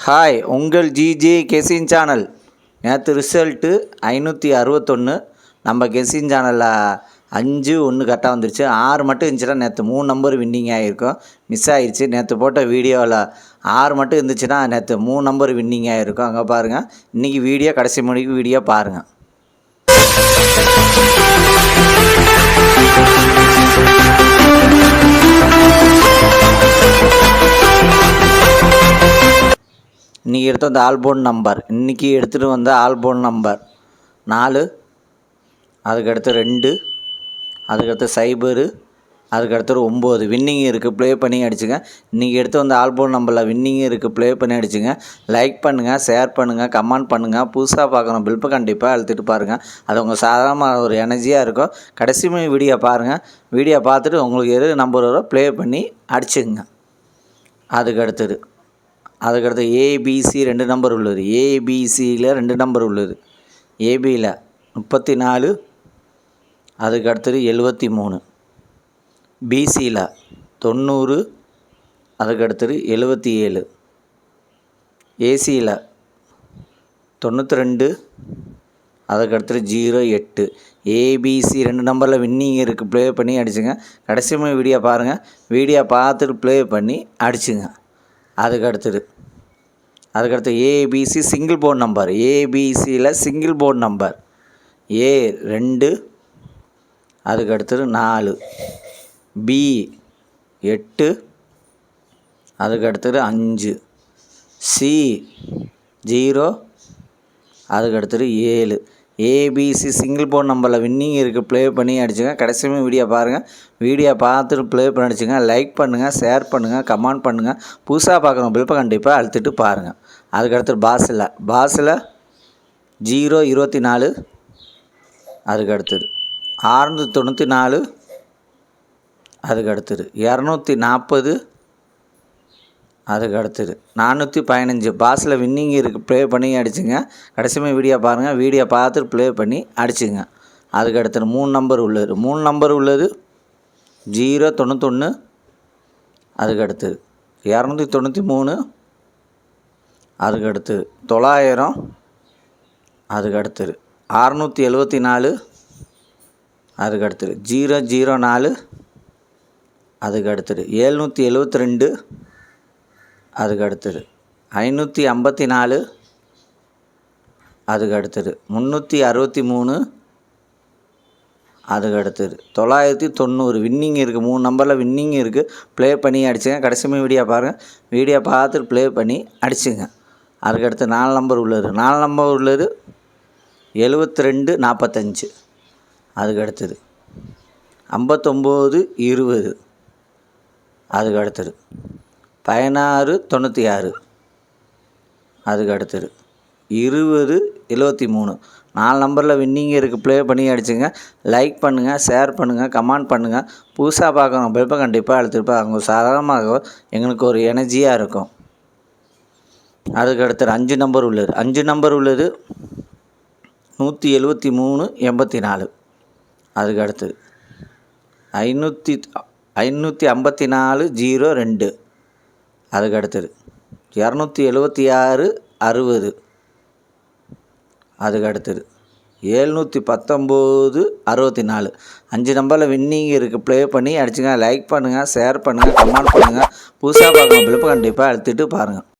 Hi, உங்கள் GJ கெசின் channel. நேற்று result 561. நம்ம கெசின் சேனலில் 5-1 கரெக்டாக வந்துருச்சு. 6 மட்டும் இருந்துச்சுன்னா நேற்று 3 நம்பர் வின்னிங் ஆகிருக்கும். மிஸ் ஆகிடுச்சு. நேற்று போட்ட வீடியோவில் 6 மட்டும் இருந்துச்சுன்னா நேற்று 3 நம்பர் வின்னிங் ஆகிருக்கும். அங்கே பாருங்கள். இன்றைக்கி வீடியோ கடைசி மணிக்கு வீடியோ பாருங்கள். இன்றைக்கி எடுத்து வந்த ஆல்போன் நம்பர் எடுத்துகிட்டு வந்த ஆல்போன் நம்பர் 4, அதுக்கடுத்து 2, அதுக்கடுத்து 0, அதுக்கடுத்து 9 வின்னிங் இருக்குது. ப்ளே பண்ணி அடிச்சுங்க. இன்றைக்கி எடுத்து வந்த ஆல்போன் நம்பரில் வின்னிங் இருக்குது. ப்ளே பண்ணி அடிச்சுங்க. லைக் பண்ணுங்கள், ஷேர் பண்ணுங்கள், கமெண்ட் பண்ணுங்கள். புதுசாக பார்க்கணும் பில்ப்பை கண்டிப்பாக அழுத்திட்டு பாருங்கள். அது உங்கள் சாதாரணமாக ஒரு எனர்ஜியாக இருக்கும். கடைசி வீடியோ பாருங்கள். வீடியோ பார்த்துட்டு உங்களுக்கு எது நம்பர் வரும் ப்ளே பண்ணி அடிச்சுங்க. அதுக்கடுத்து ஏபிசி 2 நம்பர் உள்ளது. ஏபிசியில் 2 நம்பர் உள்ளது. ஏபியில் 34, அதுக்கடுத்தது 73, பிசியில் 90, அதுக்கடுத்தது 77, ஏசியில் 92, அதுக்கடுத்தது 08. ஏபிசி 2 நம்பரில் வின்னிங் இருக்குது. ப்ளே பண்ணி அடிச்சுங்க. கடைசி வீடியோ பாருங்கள். வீடியோ பார்த்துட்டு ப்ளே பண்ணி அடிச்சுங்க. அதுக்கடுத்து ஏபிசி சிங்கிள் போர்ட் நம்பர். ஏபிசியில் சிங்கிள் போர்ட் நம்பர் A2, அதுக்கடுத்தது 4, B8, அதுக்கடுத்தது 5, C0, அதுக்கடுத்தது 7. ஏபிசி சிங்கிள் போர்ட் நம்பரில் வின்னிங் இருக்குது. ப்ளே பண்ணி அடிச்சுங்க. கடைசி வீடியோ பாருங்கள். வீடியோ பார்த்துட்டு ப்ளே பண்ணி அடிச்சுங்க. லைக் பண்ணுங்கள், ஷேர் பண்ணுங்கள், கமெண்ட் பண்ணுங்கள். புதுசாக பார்க்குறோம் பில்ப்பை கண்டிப்பாக அழுத்திட்டு பாருங்கள். அதுக்கடுத்து பாஸில் 024, அதுக்கடுத்தது 694, அதுக்கடுத்தது 240, அதுக்கடுத்தது 415. பாஸில் வின்னிங் இருக்குது. ப்ளே பண்ணி அடிச்சுங்க. கடைசி வீடியோ பாருங்கள். வீடியோ பார்த்துட்டு ப்ளே பண்ணி அடிச்சுங்க. அதுக்கடுத்து 3 நம்பர் உள்ளது. 3 நம்பர் உள்ளது 091, அதுக்கடுத்தது 293, அதுக்கடுத்து 900, அதுக்கடுத்தது 674, அதுக்கடுத்தது 004, அதுக்கடுத்தது 772, அதுக்கடுத்தது 554, அதுக்கடுத்தது 363, அதுக்கடுத்தது 990 வின்னிங் இருக்குது. 3 நம்பரில் வின்னிங் இருக்குது. ப்ளே பண்ணி அடிச்சுங்க. கடைசி வீடியோ பாருங்கள். வீடியோ பார்த்துட்டு ப்ளே பண்ணி அடிச்சுங்க. அதுக்கடுத்து 4 நம்பர் உள்ளது. 4 நம்பர் உள்ளது 7245, அதுக்கடுத்தது 5920, அதுக்கடுத்தது 1696, அதுக்கடுத்தது 2073. 4 நம்பரில் வின்னிங் இருக்குது. ப்ளே பண்ணி அடிச்சுங்க. லைக் பண்ணுங்கள், ஷேர் பண்ணுங்கள், கமெண்ட் பண்ணுங்கள். புதுசாக பார்க்கணும் பில்ப்பை கண்டிப்பாக அழுத்திருப்பேன். அவங்க சாதாரணமாக எங்களுக்கு ஒரு எனர்ஜியாக இருக்கும். அதுக்கடுத்து 5 நம்பர் உள்ளது. 5 நம்பர் உள்ளது 17384, அதுக்கடுத்து 55402, அதுக்கடுத்தது 27660, அதுக்கடுத்தது 71964. 5 நம்பரில் வின்னிங் இருக்குது. ப்ளே பண்ணி அடிச்சுங்க. லைக் பண்ணுங்கள், ஷேர் பண்ணுங்கள், கமெண்ட் பண்ணுங்கள். புதுசாக பார்க்கணும் பில்ப்பை கண்டிப்பாக அழுத்திட்டு பாருங்கள்.